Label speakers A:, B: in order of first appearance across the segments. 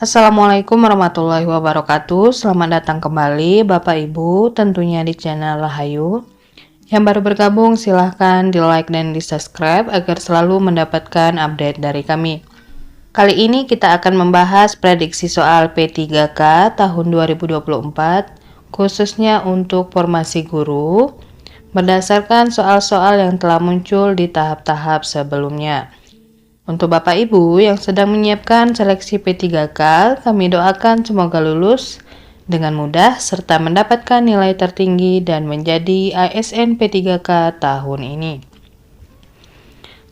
A: Assalamualaikum warahmatullahi wabarakatuh. Selamat datang kembali Bapak Ibu, tentunya di channel Rahayu. Yang baru bergabung silahkan di like dan di subscribe agar selalu mendapatkan update dari kami. Kali ini kita akan membahas prediksi soal P3K tahun 2024, khususnya untuk formasi guru, berdasarkan soal-soal yang telah muncul di tahap-tahap sebelumnya. Untuk Bapak Ibu yang sedang menyiapkan seleksi P3K, kami doakan semoga lulus dengan mudah serta mendapatkan nilai tertinggi dan menjadi ASN P3K tahun ini.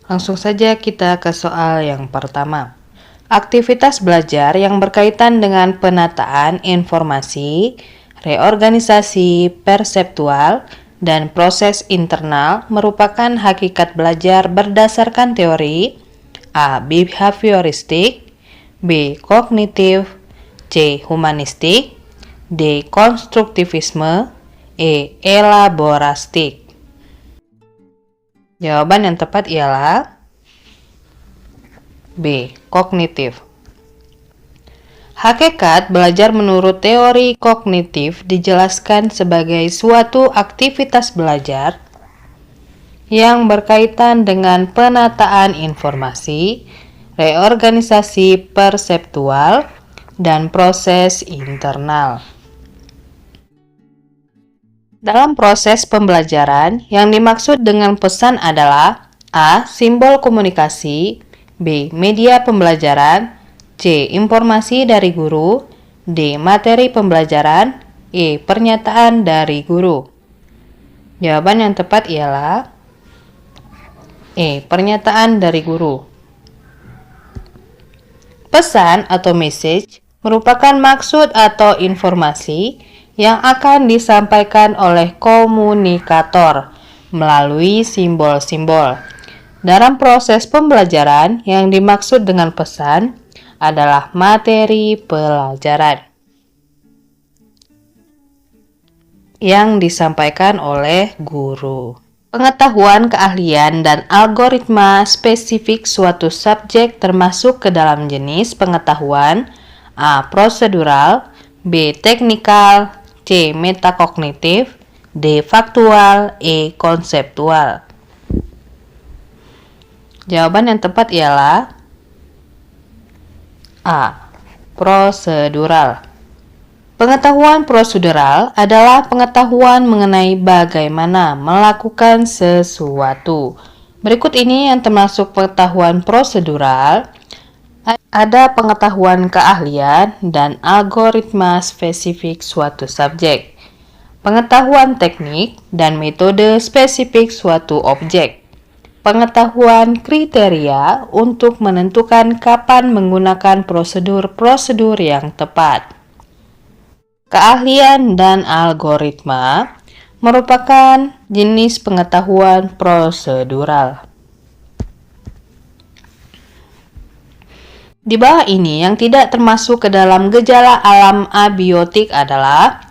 A: Langsung saja kita ke soal yang pertama. Aktivitas belajar yang berkaitan dengan penataan informasi, reorganisasi perseptual, dan proses internal merupakan hakikat belajar berdasarkan teori A. Behavioristik, B. Kognitif, C. Humanistik, D. Konstruktivisme, E. Elaborastik. Jawaban yang tepat ialah B. Kognitif. Hakikat belajar menurut teori kognitif dijelaskan sebagai suatu aktivitas belajar yang berkaitan dengan penataan informasi, reorganisasi perseptual, dan proses internal. Dalam proses pembelajaran, yang dimaksud dengan pesan adalah A. Simbol komunikasi, B. Media pembelajaran, C. Informasi dari guru, D. Materi pembelajaran, E. Pernyataan dari guru. Jawaban yang tepat ialah E. Pernyataan dari guru. Pesan atau message merupakan maksud atau informasi yang akan disampaikan oleh komunikator melalui simbol-simbol. Dalam proses pembelajaran, yang dimaksud dengan pesan adalah materi pelajaran yang disampaikan oleh guru. Pengetahuan, keahlian, dan algoritma spesifik suatu subjek termasuk ke dalam jenis pengetahuan A. Prosedural, B. Teknikal, C. Metakognitif, D. Faktual, E. Konseptual. Jawaban yang tepat ialah A. Prosedural. Pengetahuan prosedural adalah pengetahuan mengenai bagaimana melakukan sesuatu. Berikut ini yang termasuk pengetahuan prosedural. Ada pengetahuan keahlian dan algoritma spesifik suatu subjek, pengetahuan teknik dan metode spesifik suatu objek, pengetahuan kriteria untuk menentukan kapan menggunakan prosedur-prosedur yang tepat. Keahlian dan algoritma merupakan jenis pengetahuan prosedural. Di bawah ini yang tidak termasuk ke dalam gejala alam abiotik adalah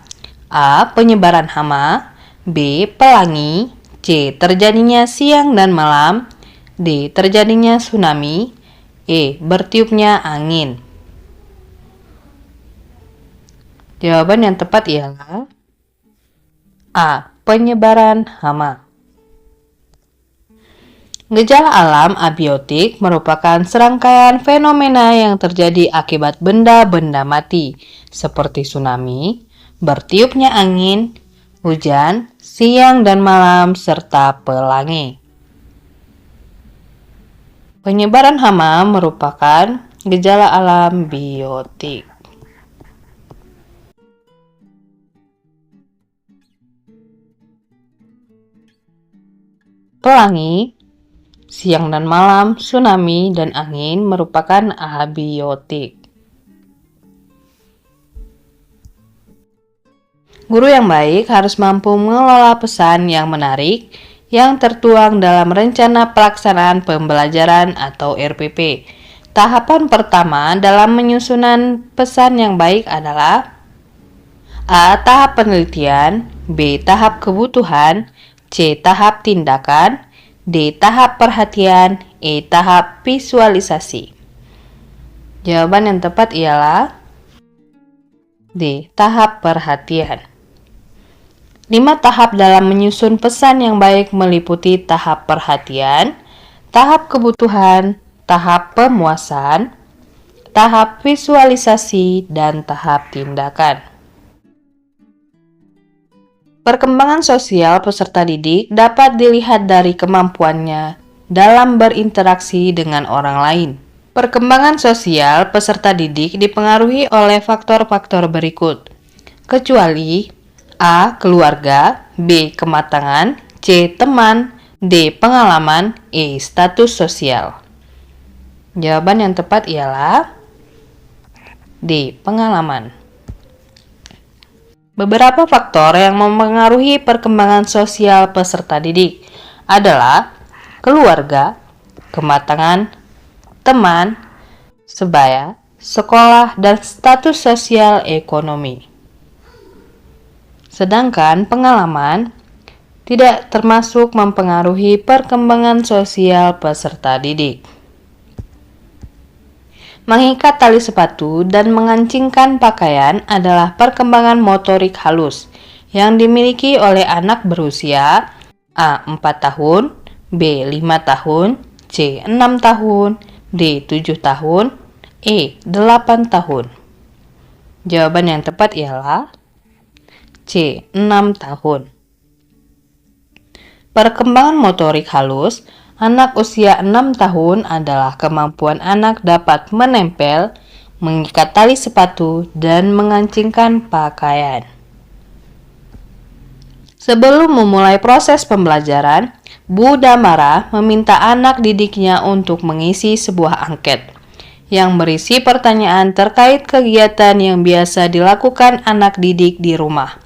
A: A. Penyebaran hama, B. Pelangi, C. Terjadinya siang dan malam, D. Terjadinya tsunami, E. Bertiupnya angin. Jawaban yang tepat ialah A. Penyebaran hama. Gejala alam abiotik merupakan serangkaian fenomena yang terjadi akibat benda-benda mati, seperti tsunami, bertiupnya angin, hujan, siang dan malam, serta pelangi. Penyebaran hama merupakan gejala alam biotik. Pelangi, siang dan malam, tsunami, dan angin merupakan abiotik. Guru yang baik harus mampu mengelola pesan yang menarik yang tertuang dalam rencana pelaksanaan pembelajaran atau RPP. Tahapan pertama dalam menyusunan pesan yang baik adalah A. Tahap penelitian, B. Tahap kebutuhan, C. Tahap tindakan, D. Tahap perhatian, E. Tahap visualisasi. Jawaban yang tepat ialah D. Tahap perhatian. 5 tahap dalam menyusun pesan yang baik meliputi tahap perhatian, tahap kebutuhan, tahap pemuasan, tahap visualisasi, dan tahap tindakan. Perkembangan sosial peserta didik dapat dilihat dari kemampuannya dalam berinteraksi dengan orang lain. Perkembangan sosial peserta didik dipengaruhi oleh faktor-faktor berikut, kecuali A. Keluarga, B. Kematangan, C. Teman, D. Pengalaman, E. Status sosial. Jawaban yang tepat ialah D. Pengalaman. Beberapa faktor yang mempengaruhi perkembangan sosial peserta didik adalah keluarga, kematangan, teman, sebaya, sekolah, dan status sosial ekonomi. Sedangkan pengalaman tidak termasuk mempengaruhi perkembangan sosial peserta didik. Mengikat tali sepatu dan mengancingkan pakaian adalah perkembangan motorik halus yang dimiliki oleh anak berusia A. 4 tahun, B. 5 tahun, C. 6 tahun, D. 7 tahun, E. 8 tahun. Jawaban yang tepat ialah C. 6 tahun. Perkembangan motorik halus anak usia 6 tahun adalah kemampuan anak dapat menempel, mengikat tali sepatu, dan mengancingkan pakaian. Sebelum memulai proses pembelajaran, Bu Damara meminta anak didiknya untuk mengisi sebuah angket yang berisi pertanyaan terkait kegiatan yang biasa dilakukan anak didik di rumah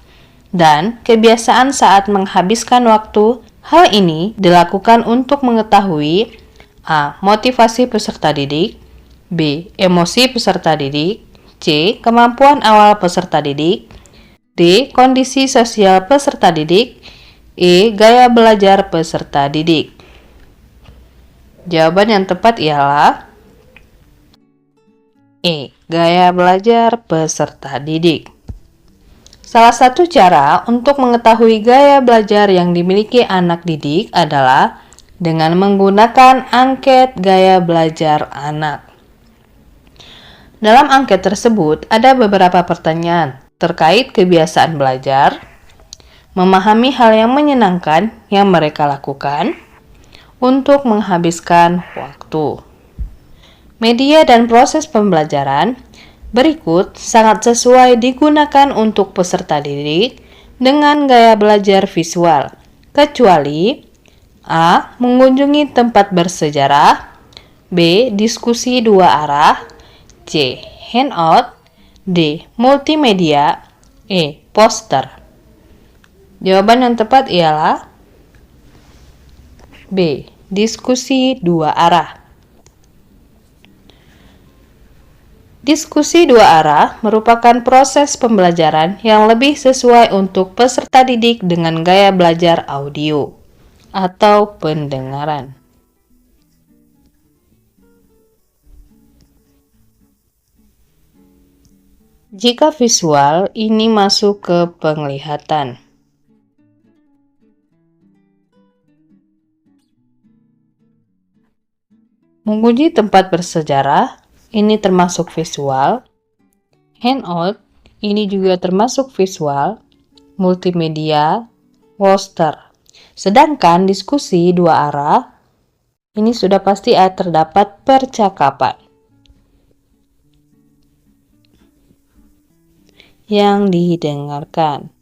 A: dan kebiasaan saat menghabiskan waktu. Hal ini dilakukan untuk mengetahui A. Motivasi peserta didik, B. Emosi peserta didik, C. Kemampuan awal peserta didik, D. Kondisi sosial peserta didik, E. Gaya belajar peserta didik. Jawaban yang tepat ialah E. Gaya belajar peserta didik. Salah satu cara untuk mengetahui gaya belajar yang dimiliki anak didik adalah dengan menggunakan angket gaya belajar anak. Dalam angket tersebut ada beberapa pertanyaan terkait kebiasaan belajar, memahami hal yang menyenangkan yang mereka lakukan untuk menghabiskan waktu. Media dan proses pembelajaran berikut sangat sesuai digunakan untuk peserta didik dengan gaya belajar visual, kecuali A. Mengunjungi tempat bersejarah, B. Diskusi dua arah, C. Handout, D. Multimedia, E. Poster. Jawaban yang tepat ialah B. Diskusi dua arah. Diskusi dua arah merupakan proses pembelajaran yang lebih sesuai untuk peserta didik dengan gaya belajar audio atau pendengaran. Jika visual, ini masuk ke penglihatan. Mengunjungi tempat bersejarah, ini termasuk visual. Handout, ini juga termasuk visual. Multimedia, poster. Sedangkan diskusi dua arah, ini sudah pasti terdapat percakapan yang didengarkan.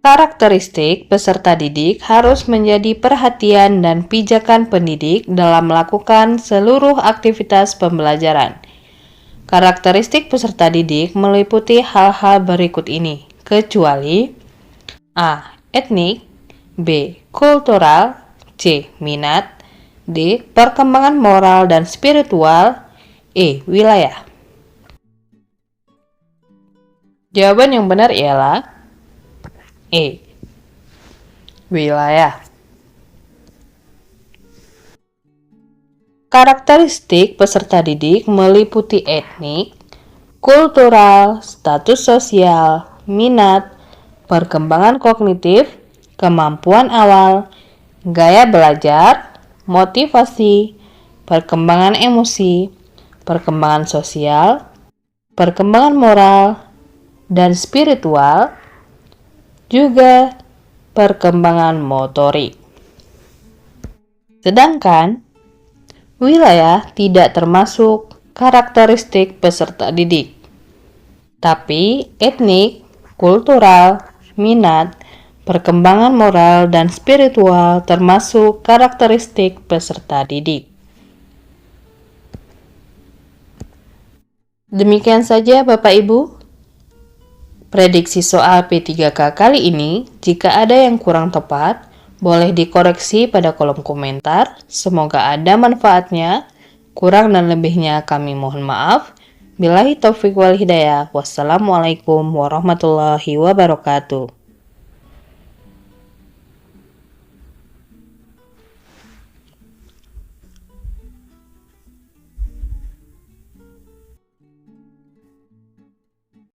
A: Karakteristik peserta didik harus menjadi perhatian dan pijakan pendidik dalam melakukan seluruh aktivitas pembelajaran. Karakteristik peserta didik meliputi hal-hal berikut ini, kecuali A. Etnik, B. Kultural, C. Minat, D. Perkembangan moral dan spiritual, E. Wilayah. Jawaban yang benar ialah E. Wilayah. Karakteristik peserta didik meliputi etnik, kultural, status sosial, minat, perkembangan kognitif, kemampuan awal, gaya belajar, motivasi, perkembangan emosi, perkembangan sosial, perkembangan moral, dan spiritual, juga perkembangan motorik. Sedangkan wilayah tidak termasuk karakteristik peserta didik, tapi etnik, kultural, minat, perkembangan moral, dan spiritual termasuk karakteristik peserta didik. Demikian saja Bapak Ibu, prediksi soal P3K kali ini. Jika ada yang kurang tepat, boleh dikoreksi pada kolom komentar. Semoga ada manfaatnya. Kurang dan lebihnya kami mohon maaf. Billahi taufiq wal hidayah. Wassalamualaikum warahmatullahi wabarakatuh.